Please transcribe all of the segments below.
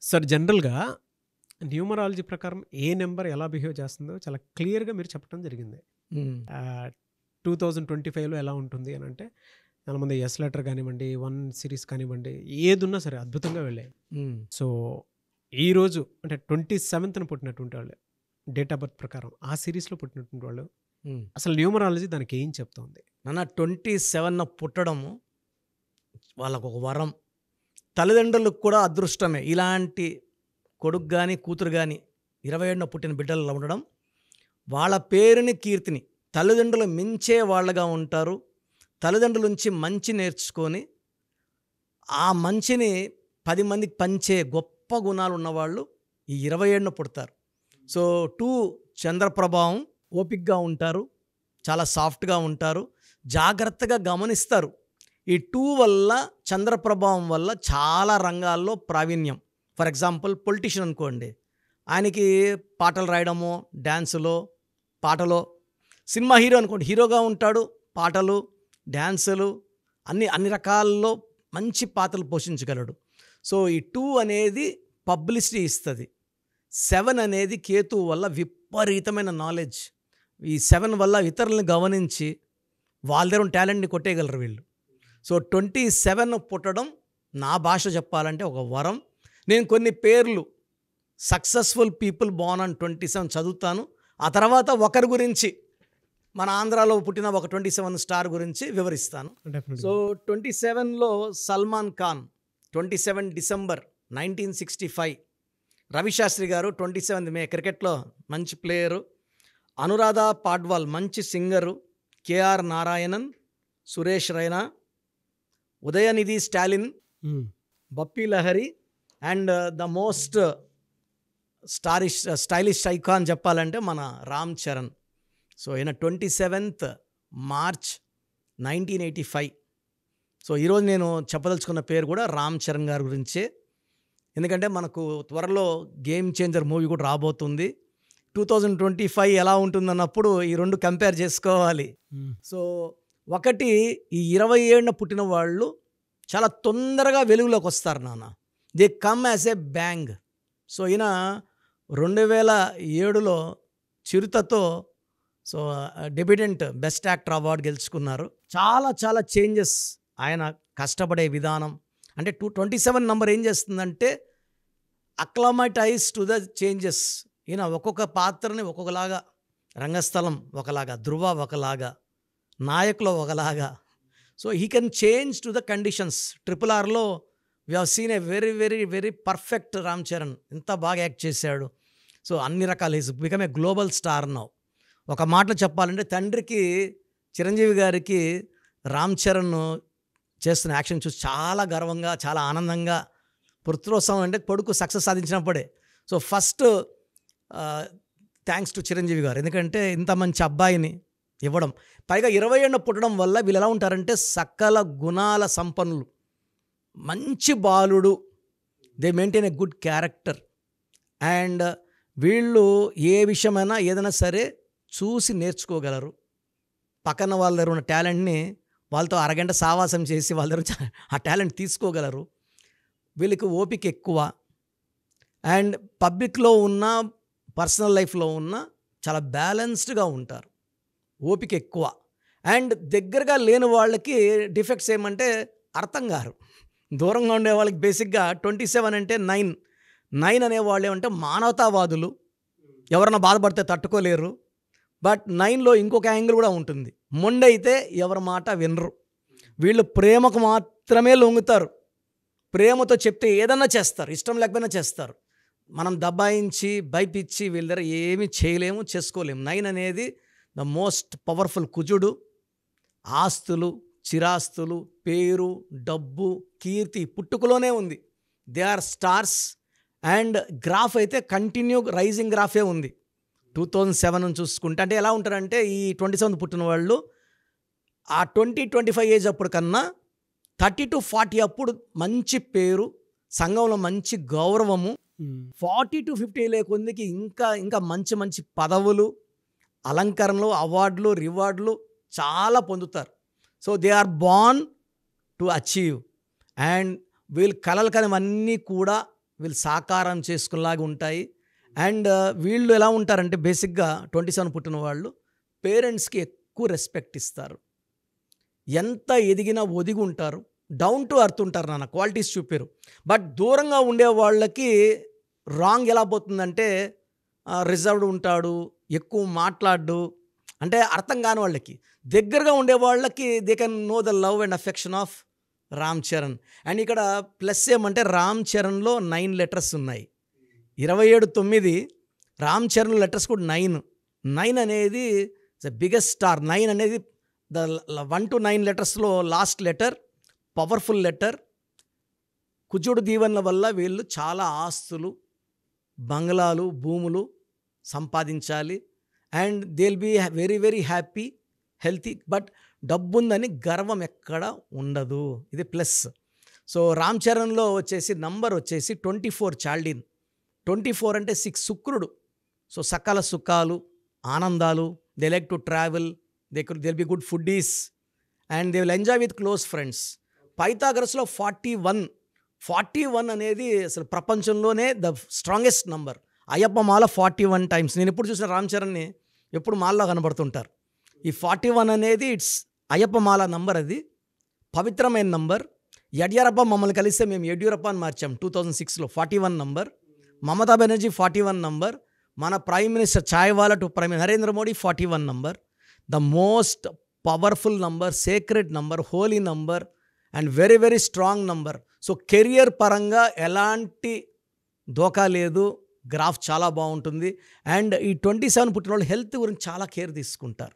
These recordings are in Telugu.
సార్ జనరల్‌గా న్యూమరాలజీ ప్రకారం ఏ నంబర్ ఎలా బిహేవ్ చేస్తుందో చాలా క్లియర్‌గా మీరు చెప్పడం జరిగింది. హ్మ్. 2025లో ఎలా ఉంటుంది అనంటే, చాలామంది యెస్ లెటర్ కానివ్వండి, 1 సిరీస్ కానివ్వండి, ఏదున్నా సరే అద్భుతంగా వెళ్ళాయి. హ్మ్. సో, ఈరోజు అంటే 27న పుట్టినటువంటి వాళ్ళు, డేట్ ఆఫ్ బర్త్ ప్రకారం ఆ సిరీస్‌లో పుట్టినటువంటి వాళ్ళు, హ్మ్. అసలు న్యూమరాలజీ దానికి ఏం చెప్తోంది? నాన్న 27 పుట్టడము వాళ్ళకొక వరం. తల్లిదండ్రులకు కూడా అదృష్టమే. ఇలాంటి కొడుకు గాని, కూతురు గాని 27న పుట్టిన బిడ్డలు ఉండడం, వాళ్ళ పేరుని, కీర్తిని తల్లిదండ్రులు మించే వాళ్ళగా ఉంటారు. తల్లిదండ్రుల నుంచి మంచి నేర్చుకొని, ఆ మంచిని 10 మందికి పంచే గొప్ప గుణాలు ఉన్నవాళ్ళు ఈ 27న పుడతారు. సో, 2 చంద్ర ప్రభావం, ఓపికగా ఉంటారు. చాలా సాఫ్ట్‌గా ఉంటారు. జాగ్రత్తగా గమనిస్తారు. ఈ 2 వల్ల చంద్ర ప్రభావం వల్ల చాలా రంగాల్లో ప్రావీణ్యం. ఫర్ ఎగ్జాంపుల్ పొలిటీషియన్ అనుకోండి. ఆయనకి పాటలు రాయడమో, డాన్సులో, పాటలో సినిమా హీరో అనుకోండి. హీరోగా ఉంటాడు. పాటలు, డాన్సులు అన్ని రకాల్లో మంచి పాత్రలు పోషించగలడు. సో, ఈ 2 అనేది పబ్లిసిటీ ఇస్తది. 7 అనేది కేతువు వల్ల విపరీతమైన నాలెడ్జ్. ఈ 7 వల్ల ఇతరులను గమనించి వాళ్ళ దగ్గర ఉన్న టాలెంట్‌ని కొట్టేయగలరు వీళ్ళు. సో, 27 పుట్టడం నా భాష చెప్పాలంటే ఒక వరం. నేను కొన్ని పేర్లు సక్సెస్‌ఫుల్ పీపుల్ బోర్న్ ఆన్ 27 చదువుతాను. ఆ తర్వాత ఒకరి గురించి మన ఆంధ్రాలో పుట్టిన ఒక 27 స్టార్ గురించి వివరిస్తాను. డెఫినెట్‌గా. So, 27లో Salman Khan 27 December 1965. రవిశాస్త్రి గారు 27 మే క్రికెట్‌లో మంచి ప్లేయరు. అనురాధ పాడ్వాల్ మంచి సింగరు. కేఆర్ నారాయణన్, సురేష్ రైనా, ఉదయనిధి స్టాలిన్, హ్మ్. Bappi Lahari and the most stylish icon చెప్పాలంటే మన రామ్ చరణ్. సో, ఈయన 27th మార్చ్ 1985. సో, ఈరోజు నేను చెప్పదలుచుకున్న పేరు కూడా రామ్ చరణ్ గారి గురించే. ఎందుకంటే మనకు త్వరలో గేమ్ చేంజర్ మూవీ కూడా రాబోతుంది. 2025 ఎలా ఉంటుందన్నప్పుడు ఈ 2 కంపేర్ చేసుకోవాలి. హ్మ్. సో, ఒకటి ఈ 27న పుట్టిన వాళ్ళు చాలా తొందరగా వెలుగులోకి వస్తారు నాన్న. They come as a bang. So, ఈయన 2007లో చిరుతతో so debutant best actor award గెలుచుకున్నారు. చాలా చేంజెస్ ఆయన కష్టపడే విధానం. అంటే 27 నంబర్ ఏం చేస్తుందంటే అక్లమటైజ్ టు ద చేంజెస్. ఈయన ఒక్కొక్క పాత్రని ఒక్కొక్కలాగా, రంగస్థలం ఒకలాగా, ధృవ ఒకలాగా, నాయకులు ఒకలాగా. So, he can change to the conditions. RRRలో we have seen a very perfect Ram Charan. ఎంత బాగా యాక్ట్ చేశాడు. సో, అన్ని రకాల is become a global star now. ఒక మాటలో చెప్పాలంటే తండ్రికి చిరంజీవి గారికి రామ్ చరణ్ చేస్తున్న యాక్షన్ చూసి చాలా గర్వంగా, చాలా ఆనందంగా, పుత్రోత్సవం అంటే కొడుకు సక్సెస్ సాధించినప్పుడే. So, first thanks to Chiranjeevi గారు. ఎందుకంటే ఇంత మంచి అబ్బాయిని ఇవ్వడం, పైగా 27న పుట్టడం వల్ల వీళ్ళు ఎలా ఉంటారంటే సకల గుణాల సంపన్నులు, మంచి బాలుడు. They maintain a good character. And వీళ్ళు ఏ విషయమైనా ఏదైనా సరే చూసి నేర్చుకోగలరు. పక్కన వాళ్ళ దగ్గర ఉన్న టాలెంట్ని వాళ్ళతో అరగంట సావాసం చేసి వాళ్ళ దగ్గర ఆ టాలెంట్ తీసుకోగలరు. వీళ్ళకి ఓపిక ఎక్కువ. అండ్ పబ్లిక్లో ఉన్న, పర్సనల్ లైఫ్లో ఉన్న చాలా బ్యాలెన్స్డ్గా ఉంటారు. ఓపిక ఎక్కువ. అండ్ దగ్గరగా లేని వాళ్ళకి డిఫెక్ట్స్ ఏమంటే అర్థం కారు. దూరంగా ఉండే వాళ్ళకి బేసిక్గా 27 అంటే 9 అనేవాళ్ళు ఏమంటే మానవతావాదులు. ఎవరైనా బాధపడితే తట్టుకోలేరు. బట్ 9లో ఇంకొక యాంగిల్ కూడా ఉంటుంది. మొండైతే ఎవరి మాట వినరు. వీళ్ళు ప్రేమకు మాత్రమే లొంగుతారు. ప్రేమతో చెప్తే ఏదన్నా చేస్తారు, ఇష్టం లేకపోయినా చేస్తారు. మనం దబాయించి భయపిచ్చి వీళ్ళ దగ్గర ఏమీ చేయలేము, చేసుకోలేము. 9 అనేది ద మోస్ట్ పవర్ఫుల్ కుజుడు. ఆస్తులు, చిరాస్తులు, పేరు, డబ్బు, కీర్తి పుట్టుకలోనే ఉంది. They are stars. And graph అయితే కంటిన్యూ రైజింగ్ గ్రాఫే ఉంది. 2007 చూసుకుంటే అంటే ఎలా ఉంటారంటే ఈ 27 పుట్టిన వాళ్ళు ఆ 20-25 ఏజ్ అప్పుడు కన్నా 30-40 అప్పుడు మంచి పేరు, సంఘంలో మంచి గౌరవము, 40-50 లేకొందికి ఇంకా మంచి పదవులు, అలంకరణలు, అవార్డులు, రివార్డులు చాలా పొందుతారు. So, they are born to achieve. And వీళ్ళు కలలు కనివన్నీ కూడా వీళ్ళు సాకారం చేసుకునేలాగా ఉంటాయి. అండ్ వీళ్ళు ఎలా ఉంటారంటే బేసిక్గా 27 పుట్టిన వాళ్ళు పేరెంట్స్కి ఎక్కువ రెస్పెక్ట్ ఇస్తారు. ఎంత ఎదిగినా ఒదిగి ఉంటారు. డౌన్ టు అర్త్ ఉంటారు నాన్న, క్వాలిటీస్ చూపారు. బట్ దూరంగా ఉండే వాళ్ళకి రాంగ్ ఎలా పోతుందంటే రిజర్వ్డ్ ఉంటాడు, ఎక్కువ మాట్లాడు, అంటే అర్థం కాని వాళ్ళకి. దగ్గరగా ఉండే వాళ్ళకి they can know the love and affection of Ram Charan. And ఇక్కడ ప్లస్ ఏమంటే రామ్ చరణ్లో 9 లెటర్స్ ఉన్నాయి. 27-9 రామ్ చరణ్ లెటర్స్ కూడా 9 అనేది ద బిగ్గెస్ట్ స్టార్. 9 అనేది ద 1 to 9 లెటర్స్లో లాస్ట్ లెటర్ పవర్ఫుల్ లెటర్. కుజుడు దీవెనల వల్ల వీళ్ళు చాలా ఆస్తులు, బంగ్లాలు, భూములు సంపాదించాలి. And they will be very very happy, healthy. But డబ్బు ఉందని గర్వం ఎక్కడ ఉండదు. ఇది ప్లస్. సో రామ్ చరణ్లో వచ్చేసి నంబర్ వచ్చేసి 24 చాల్డిన్. 24 అంటే 6 శుక్రుడు. సో సకల సుఖాలు, ఆనందాలు, they like to travel, they will be good foodies and they will enjoy with close friends. పైథాగరస్లో 41 అనేది అసలు ప్రపంచంలోనే ద స్ట్రాంగెస్ట్ నంబర్. అయ్యప్ప మాల 41 టైమ్స్. నేను ఎప్పుడు చూసిన రామ్ చరణ్ని ఎప్పుడు మాల్లో కనబడుతుంటారు. ఈ 41 అనేది ఇట్స్ అయ్యప్ప మాల నంబర్. అది పవిత్రమైన నంబర్. యడ్యూరప్ప మమ్మల్ని కలిస్తే మేము యడ్యూరప్ప అని మార్చాం 2006లో. 41 నంబర్. మమతా బెనర్జీ 41 నంబర్. మన prime minister chaiwala to prime Narendra Modi 41 number. The most powerful number, sacred number, holy number and very very strong number. So career పరంగా ఎలాంటి దోకా లేదు, గ్రాఫ్ చాలా బాగుంటుంది. అండ్ ఈ 27 పుట్టిన వాళ్ళు హెల్త్ గురించి చాలా కేర్ తీసుకుంటారు.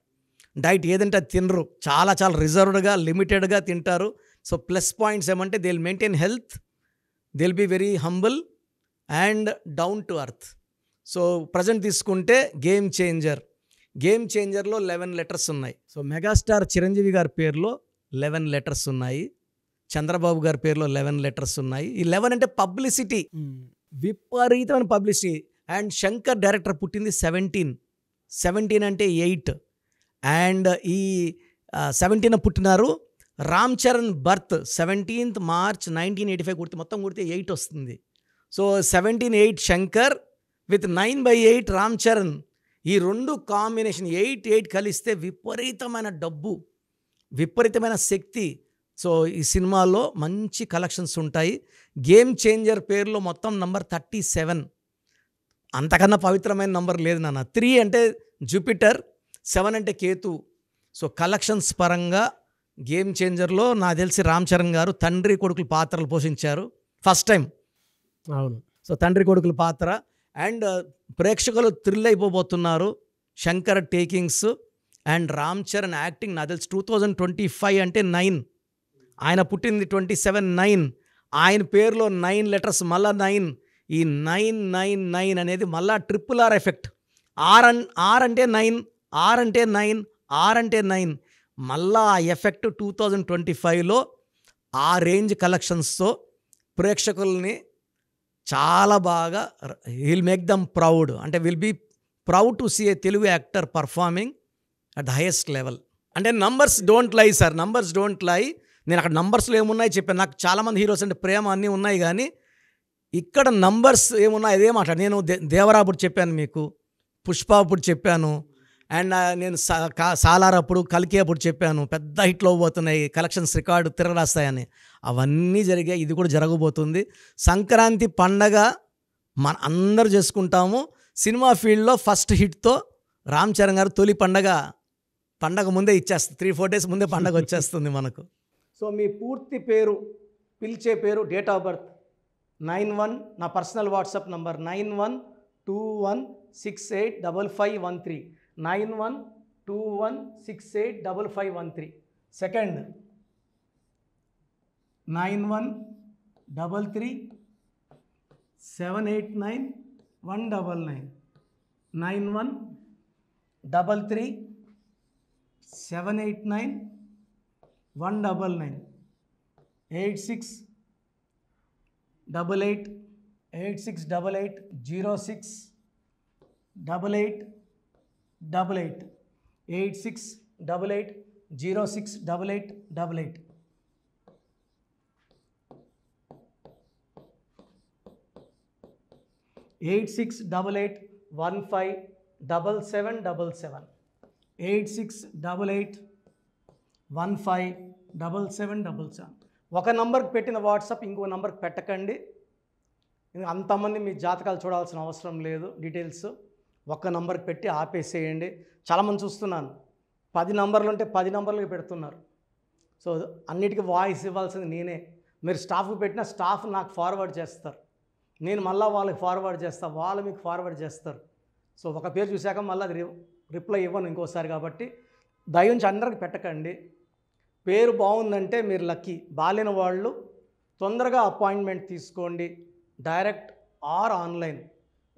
డైట్ ఏదంటే అది తినరు, చాలా చాలా రిజర్వ్డ్గా, లిమిటెడ్గా తింటారు. సో ప్లస్ పాయింట్స్ ఏమంటే they will maintain health, they will be very humble and down to earth. So present తీసుకుంటే గేమ్ చేంజర్లో 11 లెటర్స్ ఉన్నాయి. సో మెగాస్టార్ చిరంజీవి గారి పేరులో 11 లెటర్స్ ఉన్నాయి. చంద్రబాబు గారి పేరులో 11 లెటర్స్ ఉన్నాయి. ఈ 11 అంటే పబ్లిసిటీ, విపరీతమైన పబ్లిసిటీ. అండ్ శంకర్ డైరెక్టర్ పుట్టింది 17 అంటే 8. అండ్ ఈ 17 పుట్టినారు. Ram Charan birth 17th March 1985 కుడితే మొత్తం కుడితే 8 వస్తుంది. సో 17-8 శంకర్ విత్ 9/8 రామ్ చరణ్. ఈ రెండు కాంబినేషన్ 8 కలిస్తే విపరీతమైన డబ్బు, విపరీతమైన శక్తి. సో ఈ సినిమాలో మంచి కలెక్షన్స్ ఉంటాయి. గేమ్ చేంజర్ పేరులో మొత్తం నంబర్ 37. అంతకన్నా పవిత్రమైన నంబర్ లేదు నాన్న. 3 అంటే జూపిటర్, 7 అంటే కేతు. సో కలెక్షన్స్ పరంగా గేమ్ చేంజర్లో నాకు తెలిసి రామ్ చరణ్ గారు తండ్రి కొడుకుల పాత్రలు పోషించారు ఫస్ట్ టైం. అవును. సో తండ్రి కొడుకుల పాత్ర. అండ్ ప్రేక్షకులు థ్రిల్ అయిపోబోతున్నారు. Shankar takings and Ram Charan acting నాకు తెలిసి 2025 అంటే 9. ఆయన పుట్టింది 27-9. ఆయన పేరులో 9 లెటర్స్, మళ్ళా 9. ఈ 9 అనేది మళ్ళా RRR ఎఫెక్ట్. ఆర్ అంటే 9, ఆర్ అంటే 9, ఆర్ అంటే 9. మళ్ళా ఆ ఎఫెక్ట్ 2025లో ఆ రేంజ్ కలెక్షన్స్తో ప్రేక్షకుల్ని చాలా బాగా విల్ మేక్ దమ్ ప్రౌడ్. అంటే will be proud to see a Telugu actor performing at the highest level. అంటే numbers don't lie sir, numbers don't lie. నేను అక్కడ నంబర్స్లో ఏమున్నాయి చెప్పాను. నాకు చాలామంది హీరోస్ అంటే ప్రేమ అన్నీ ఉన్నాయి, కానీ ఇక్కడ నంబర్స్ ఏమున్నాయి అదే మాట్లాడు. నేను దేవరా అప్పుడు చెప్పాను మీకు, పుష్ప అప్పుడు చెప్పాను, అండ్ నేను సాలార్ అప్పుడు, కల్కి అప్పుడు చెప్పాను పెద్ద హిట్లు అవ్వబోతున్నాయి, కలెక్షన్స్ రికార్డు తిరగరాస్తాయని. అవన్నీ జరిగాయి, ఇది కూడా జరగబోతుంది. సంక్రాంతి పండగ మన అందరూ చేసుకుంటాము. సినిమా ఫీల్డ్లో ఫస్ట్ హిట్తో రామ్ చరణ్ గారు తొలి పండగ ముందే ఇచ్చేస్తుంది. 3-4 days ముందే పండగ వచ్చేస్తుంది మనకు. సో మీ పూర్తి పేరు, పిలిచే పేరు, డేట్ ఆఫ్ బర్త్ 91, నా పర్సనల్ వాట్సాప్ నంబర్ 9121685513, 9121685513. సెకండ్ 9133789199, 9133789199, 8688068888, 8688068888. 8688157777 8688157777. ఒక నంబర్కి పెట్టిన వాట్సాప్ ఇంకో నంబర్కి పెట్టకండి. అంతమంది మీ జాతకాలు చూడాల్సిన అవసరం లేదు. డీటెయిల్స్ ఒక్క నంబర్కి పెట్టి ఆపేసేయండి. చాలామంది చూస్తున్నాను 10 నంబర్లు ఉంటే 10 నంబర్లకి పెడుతున్నారు. సో అన్నిటికీ వాయిస్ ఇవ్వాల్సింది నేనే. మీరు స్టాఫ్కి పెట్టిన స్టాఫ్ నాకు ఫార్వర్డ్ చేస్తారు, నేను మళ్ళీ వాళ్ళకి ఫార్వర్డ్ చేస్తాను, వాళ్ళు మీకు ఫార్వర్డ్ చేస్తారు. సో ఒక పేరు చూశాక మళ్ళీ అది రిప్లై ఇవ్వను ఇంకోసారి. కాబట్టి దయించి అందరికి పెట్టకండి. పేరు బాగుందంటే మీరు లక్కీ. బాలేని వాళ్ళు తొందరగా అపాయింట్మెంట్ తీసుకోండి, డైరెక్ట్ ఆర్ ఆన్లైన్.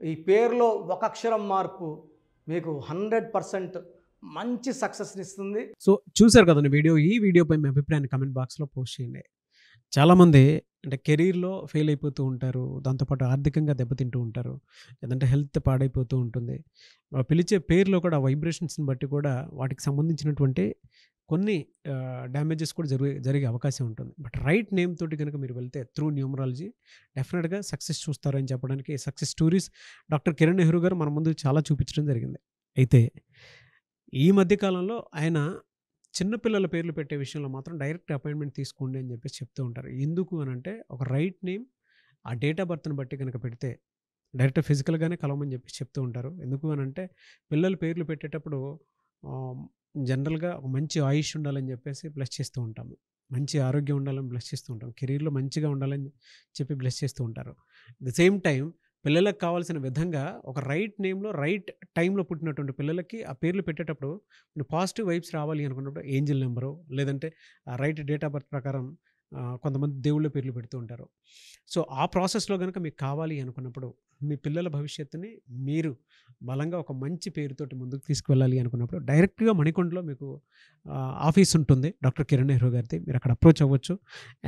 ఈ పేరులో ఒక అక్షరం మార్పు మీకు 100% మంచి సక్సెస్ని ఇస్తుంది. సో చూశారు కదండి వీడియో. ఈ వీడియోపై మీ అభిప్రాయాన్ని కమెంట్ బాక్స్లో పోస్ట్ చేయండి. చాలామంది అంటే కెరీర్లో ఫెయిల్ అయిపోతూ ఉంటారు, దాంతోపాటు ఆర్థికంగా దెబ్బతింటూ ఉంటారు, లేదంటే హెల్త్ పాడైపోతూ ఉంటుంది. పిలిచే పేరులో కూడా వైబ్రేషన్స్ని బట్టి కూడా వాటికి సంబంధించినటువంటి కొన్ని డ్యామేజెస్ కూడా జరిగే అవకాశం ఉంటుంది. బట్ రైట్ నేమ్ తోటి కనుక మీరు వెళ్తే త్రూ న్యూమరాలజీ డెఫినెట్గా సక్సెస్ చూస్తారని చెప్పడానికి success stories doctor Kiran Nehru గారు మన ముందు చాలా చూపించడం జరిగింది. అయితే ఈ మధ్యకాలంలో ఆయన చిన్నపిల్లల పేర్లు పెట్టే విషయంలో మాత్రం డైరెక్ట్ అపాయింట్మెంట్ తీసుకోండి అని చెప్పేసి చెప్తూ ఉంటారు. ఎందుకు అని అంటే ఒక రైట్ నేమ్ ఆ డేట్ ఆఫ్ బర్త్ని బట్టి కనుక పెడితే డైరెక్ట్ ఫిజికల్గానే కలవమని చెప్పేసి చెప్తూ ఉంటారు. ఎందుకు అని అంటే పిల్లల పేర్లు పెట్టేటప్పుడు జనరల్గా ఒక మంచి ఆయుష్ ఉండాలని చెప్పేసి బ్లెస్ చేస్తూ ఉంటాము, మంచి ఆరోగ్యం ఉండాలని బ్లెస్ చేస్తూ ఉంటాం, కెరీర్లో మంచిగా ఉండాలని చెప్పి బ్లెస్ చేస్తూ ఉంటారు. అట్ ద సేమ్ టైం పిల్లలకు కావాల్సిన విధంగా ఒక రైట్ నేమ్లో రైట్ టైంలో పుట్టినటువంటి పిల్లలకి ఆ పేర్లు పెట్టేటప్పుడు పాజిటివ్ వైబ్స్ రావాలి అనుకున్నప్పుడు ఏంజిల్ నెంబరు లేదంటే రైట్ డేట్ ఆఫ్ బర్త్ ప్రకారం కొంతమంది దేవుళ్ళ పేర్లు పెడుతూ ఉంటారు. సో ఆ ప్రాసెస్లో కనుక మీకు కావాలి అనుకున్నప్పుడు మీ పిల్లల భవిష్యత్తుని మీరు బలంగా ఒక మంచి పేరుతోటి ముందుకు తీసుకువెళ్ళాలి అనుకున్నప్పుడు డైరెక్ట్గా మణికొండలో మీకు ఆఫీస్ ఉంటుంది డాక్టర్ కిరణ్ నెహ్రూ గారిది. మీరు అక్కడ అప్రోచ్ అవ్వచ్చు.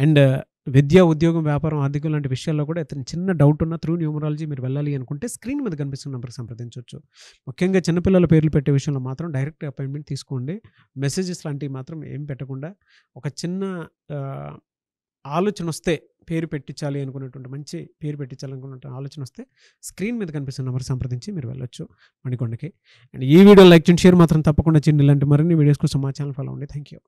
అండ్ విద్య, ఉద్యోగం, వ్యాపారం, ఆర్థికం లాంటి విషయాల్లో కూడా ఇతను చిన్న డౌట్ ఉన్న త్రూ న్యూమరాలజీ మీరు వెళ్ళాలి అనుకుంటే స్క్రీన్ మీద కనిపిస్తున్న నెంబర్కి సంప్రదించవచ్చు. ముఖ్యంగా చిన్నపిల్లల పేర్లు పెట్టే విషయంలో మాత్రం డైరెక్ట్ అపాయింట్మెంట్ తీసుకోండి. మెసేజెస్ లాంటివి మాత్రం ఏం పెట్టకుండా ఒక చిన్న ఆలోచన వస్తే పేరు పెట్టించాలి అనుకున్నటువంటి మంచి పేరు పెట్టించాలనుకున్న ఆలోచన వస్తే స్క్రీన్ మీద కనిపిస్తున్న నెంబర్ సంప్రదించి మీరు వెళ్ళొచ్చు మణికొండకి. అండ్ ఈ వీడియో లైక్ చేయండి, షేర్ మాత్రం తప్పకుండా చేయండి. ఇలాంటి మరిన్ని వీడియోస్ కోసం మా ఛానల్ ఫాలో అవ్వండి. Thank you.